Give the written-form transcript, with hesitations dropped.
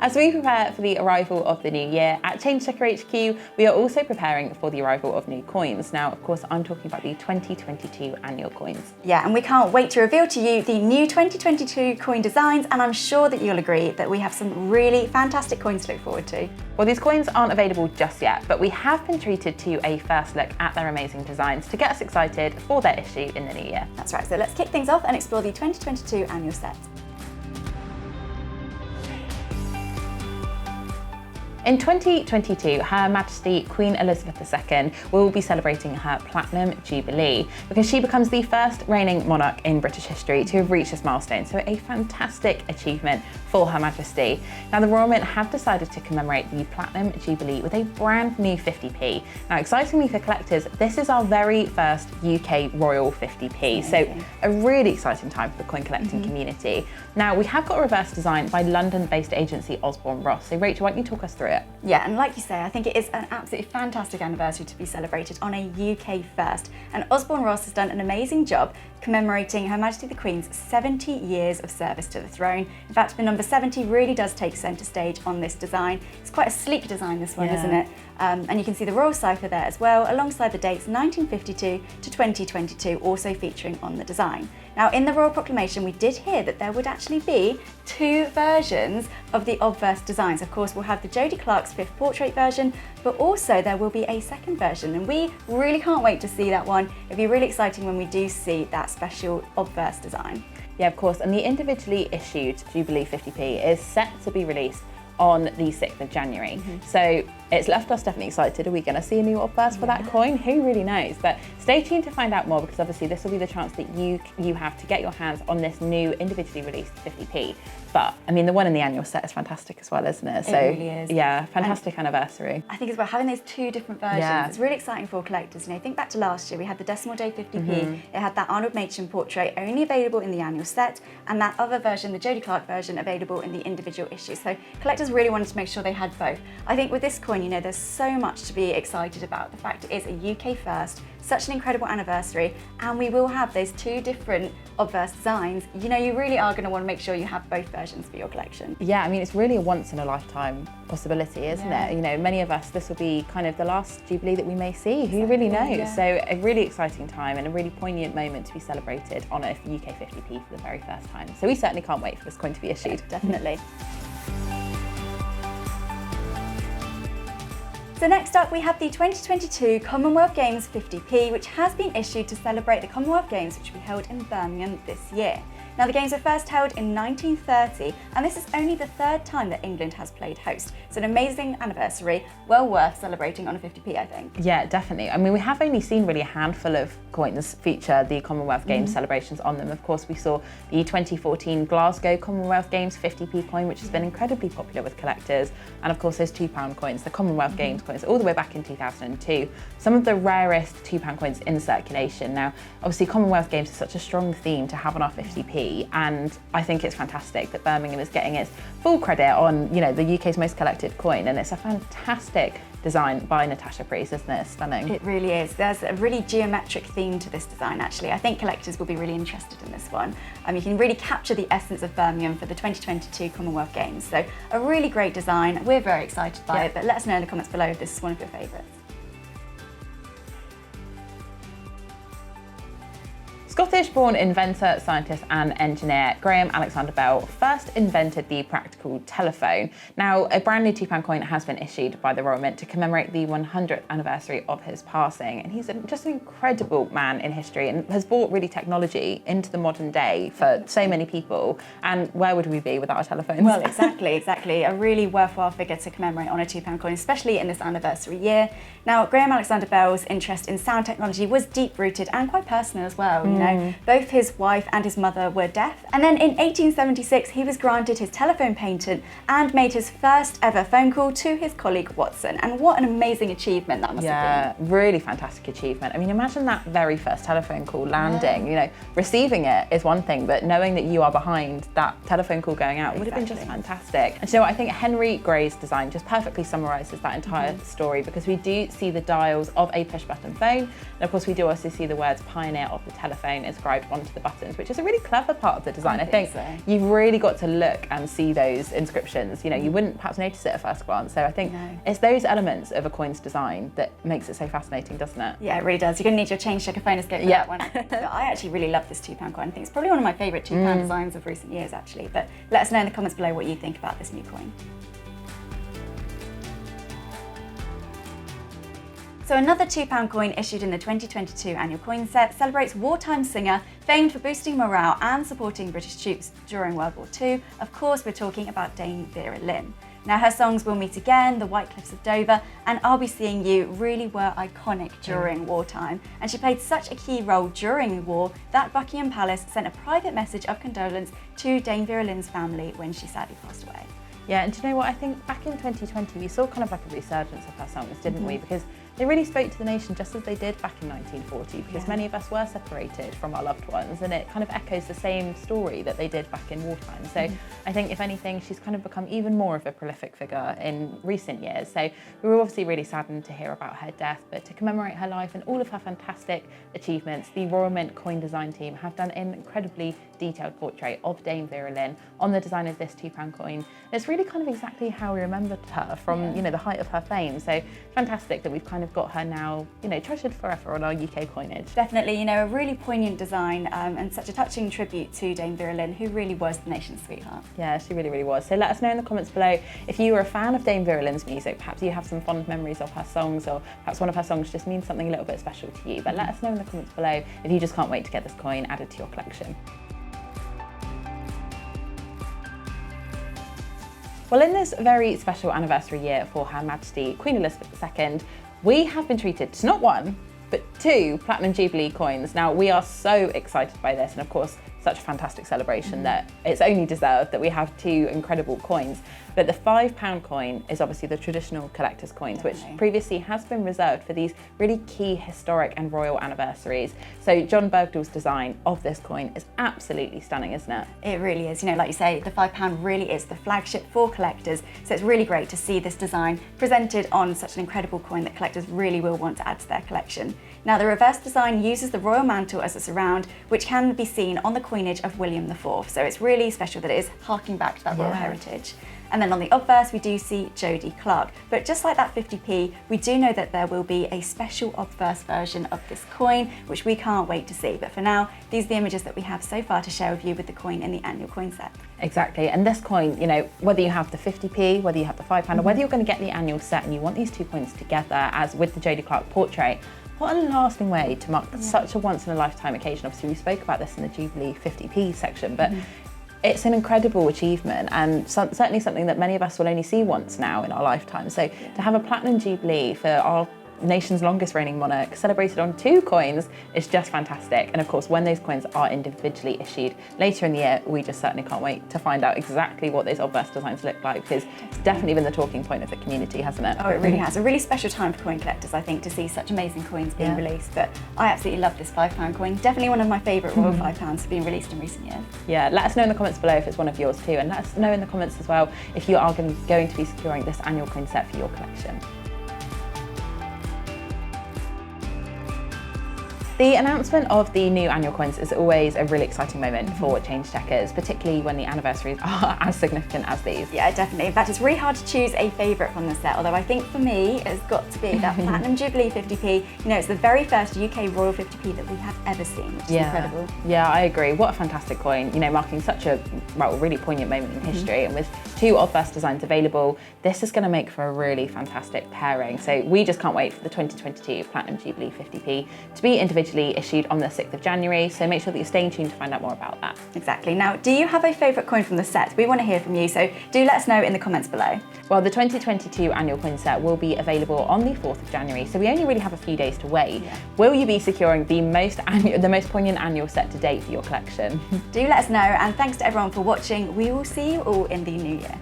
As we prepare for the arrival of the new year, at Change Checker HQ, we are also preparing for the arrival of new coins. Now, of course, I'm talking about the 2022 annual coins. Yeah, and we can't wait to reveal to you the new 2022 coin designs, and I'm sure that you'll agree that we have some really fantastic coins to look forward to. Well, these coins aren't available just yet, but we have been treated to a first look at their amazing designs to get us excited for their issue in the new year. That's right, so let's kick things off and explore the 2022 annual set. In 2022, Her Majesty Queen Elizabeth II will be celebrating her Platinum Jubilee because she becomes the first reigning monarch in British history to have reached this milestone, so a fantastic achievement for Her Majesty. Now, the Royal Mint have decided to commemorate the Platinum Jubilee with a brand new 50p. Now, excitingly for collectors, this is our very first UK Royal 50p, so a really exciting time for the coin collecting community. Now, we have got a reverse design by London-based agency Osborne Ross, so Rachel, why don't you talk us through it? Yeah, and like you say, I think it is an absolutely fantastic anniversary to be celebrated on a UK first. And Osborne Ross has done an amazing job commemorating Her Majesty the Queen's 70 years of service to the throne. In fact, the number 70 really does take centre stage on this design. It's quite a sleek design, this one, isn't it? And you can see the royal cipher there as well, alongside the dates 1952 to 2022, also featuring on the design. Now, in the Royal Proclamation, we did hear that there would actually be two versions of the obverse designs. Of course, we'll have the Jodie Clark's 5th portrait version, but also there will be a second version, and we really can't wait to see that one. It'll be really exciting when we do see that special obverse design. Yeah, of course, and the individually issued Jubilee 50p is set to be released on the 6th of January. So it's left us definitely excited. Are we going to see a new obverse for that coin? Who really knows? But stay tuned to find out more, because obviously this will be the chance that you have to get your hands on this new individually released 50p. But I mean, the one in the annual set is fantastic as well, isn't it? So, it really is. Yeah, fantastic anniversary. I think as well, having those two different versions, it's really exciting for collectors. You know, think back to last year, we had the Decimal Day 50p, it had that Arnold Machin portrait only available in the annual set, and that other version, the Jodie Clark version, available in the individual issue. So collectors really wanted to make sure they had both. I think with this coin, you know, there's so much to be excited about. The fact it is a UK first, such an incredible anniversary, and we will have those two different obverse designs. You know, you really are going to want to make sure you have both versions for your collection. Yeah, I mean, it's really a once in a lifetime possibility, isn't it? You know, many of us, this will be kind of the last Jubilee that we may see. Who really knows? So a really exciting time and a really poignant moment to be celebrated on a UK 50p for the very first time. So we certainly can't wait for this coin to be issued. Definitely. So next up, we have the 2022 Commonwealth Games 50p, which has been issued to celebrate the Commonwealth Games, which will be held in Birmingham this year. Now, the Games were first held in 1930, and this is only the third time that England has played host. So an amazing anniversary, well worth celebrating on a 50p, I think. Yeah, definitely. I mean, we have only seen really a handful of coins feature the Commonwealth Games celebrations on them. Of course, we saw the 2014 Glasgow Commonwealth Games 50p coin, which has been incredibly popular with collectors. And of course, those £2 coins, the Commonwealth Games coins, all the way back in 2002. Some of the rarest £2 coins in circulation. Now, obviously, Commonwealth Games is such a strong theme to have on our 50p. And I think it's fantastic that Birmingham is getting its full credit on, you know, the UK's most collected coin, and it's a fantastic design by Natasha Priest, isn't it? Stunning. It really is. There's a really geometric theme to this design, actually. I think collectors will be really interested in this one. You can really capture the essence of Birmingham for the 2022 Commonwealth Games. So a really great design. We're very excited by it, but let us know in the comments below if this is one of your favourites. Scottish-born inventor, scientist and engineer Graham Alexander Bell first invented the practical telephone. Now, a brand new £2 coin has been issued by the Royal Mint to commemorate the 100th anniversary of his passing. And he's just an incredible man in history and has brought really technology into the modern day for so many people. And where would we be without our telephones? Well, exactly. A really worthwhile figure to commemorate on a £2 coin, especially in this anniversary year. Now, Graham Alexander Bell's interest in sound technology was deep-rooted and quite personal as well. You know, both his wife and his mother were deaf. And then in 1876, he was granted his telephone patent and made his first ever phone call to his colleague Watson. And what an amazing achievement that must have been. Yeah, really fantastic achievement. I mean, imagine that very first telephone call landing. You know, receiving it is one thing, but knowing that you are behind that telephone call going out would have been just fantastic. And so I think Henry Gray's design just perfectly summarises that entire story, because we do see the dials of a push-button phone, and of course we do also see the words "pioneer of the telephone" inscribed inscribed onto the buttons, which is a really clever part of the design. I think so. you've really got to look and see those inscriptions. You know, you wouldn't perhaps notice it at first glance. So I think it's those elements of a coin's design that makes it so fascinating, doesn't it? Yeah, it really does. You're going to need your change checker phonoscope for that one. But I actually really love this £2 coin. I think it's probably one of my favourite £2 designs of recent years, actually. But let us know in the comments below what you think about this new coin. So another £2 coin issued in the 2022 annual coin set celebrates wartime singer famed for boosting morale and supporting British troops during World War II. Of course, we're talking about Dame Vera Lynn. Now, her songs We'll Meet Again, The White Cliffs of Dover and I'll Be Seeing You really were iconic during wartime, and she played such a key role during the war that Buckingham Palace sent a private message of condolence to Dame Vera Lynn's family when she sadly passed away. Yeah, and do you know what? I think back in 2020 we saw kind of like a resurgence of her songs, didn't we? Because they really spoke to the nation just as they did back in 1940, because many of us were separated from our loved ones, and it kind of echoes the same story that they did back in wartime. So I think if anything, she's kind of become even more of a prolific figure in recent years. So we were obviously really saddened to hear about her death, but to commemorate her life and all of her fantastic achievements, the Royal Mint coin design team have done an incredibly detailed portrait of Dame Vera Lynn on the design of this £2 coin. It's really kind of exactly how we remembered her from, you know, the height of her fame. So fantastic that we've kind of got her now, you know, treasured forever on our UK coinage. Definitely, you know, a really poignant design and such a touching tribute to Dame Vera Lynn, who really was the nation's sweetheart. Yeah, she really, really was. So let us know in the comments below if you were a fan of Dame Vera Lynn's music. Perhaps you have some fond memories of her songs, or perhaps one of her songs just means something a little bit special to you. But let us know in the comments below if you just can't wait to get this coin added to your collection. Well, in this very special anniversary year for Her Majesty Queen Elizabeth II, we have been treated to not one, but 2 Platinum Jubilee coins. Now, we are so excited by this, and of course, such a fantastic celebration that it's only deserved that we have 2 incredible coins. But the £5 coin is obviously the traditional collector's coins, which previously has been reserved for these really key historic and royal anniversaries. So John Bergdahl's design of this coin is absolutely stunning, isn't it? It really is. You know, like you say, the £5 really is the flagship for collectors. So it's really great to see this design presented on such an incredible coin that collectors really will want to add to their collection. Now, the reverse design uses the royal mantle as a surround, which can be seen on the coinage of William IV. So it's really special that it is harking back to that royal heritage. And then on the obverse, we do see Jodie Clark. But just like that 50p, we do know that there will be a special obverse version of this coin, which we can't wait to see. But for now, these are the images that we have so far to share with you with the coin in the annual coin set. Exactly, and this coin, you know, whether you have the 50p, whether you have the £5, or whether you're going to get the annual set and you want these 2 coins together, as with the Jodie Clark portrait, what a lasting way to mark such a once-in-a-lifetime occasion. Obviously, we spoke about this in the Jubilee 50p section, but it's an incredible achievement, and certainly something that many of us will only see once now in our lifetime. So to have a Platinum Jubilee for our nation's longest reigning monarch celebrated on 2 coins is just fantastic. And of course, when those coins are individually issued later in the year, we just certainly can't wait to find out exactly what those obverse designs look like, because it's definitely been the talking point of the community, hasn't it? Oh, it really has. A really special time for coin collectors, I think, to see such amazing coins being released. But I absolutely love this £5 coin. Definitely one of my favourite royal £5s being released in recent years. Yeah, let us know in the comments below if it's one of yours too, and let us know in the comments as well if you are going to be securing this annual coin set for your collection. The announcement of the new annual coins is always a really exciting moment for change checkers, particularly when the anniversaries are as significant as these. Yeah, definitely. In fact, it's really hard to choose a favourite from the set, although I think for me, it's got to be that Platinum Jubilee 50p. You know, it's the very first UK Royal 50p that we have ever seen, which is incredible. Yeah, I agree. What a fantastic coin, you know, marking such a really poignant moment in history, and with 2 obverse designs available, this is going to make for a really fantastic pairing. So we just can't wait for the 2022 Platinum Jubilee 50p to be individually issued on the 6th of January, so make sure that you're staying tuned to find out more about that. Exactly. Now, do you have a favourite coin from the set? We want to hear from you, so do let us know in the comments below. Well, the 2022 annual coin set will be available on the 4th of January, so we only really have a few days to wait. Will you be securing the most poignant annual set to date for your collection? Do let us know, and thanks to everyone for watching. We will see you all in the new year.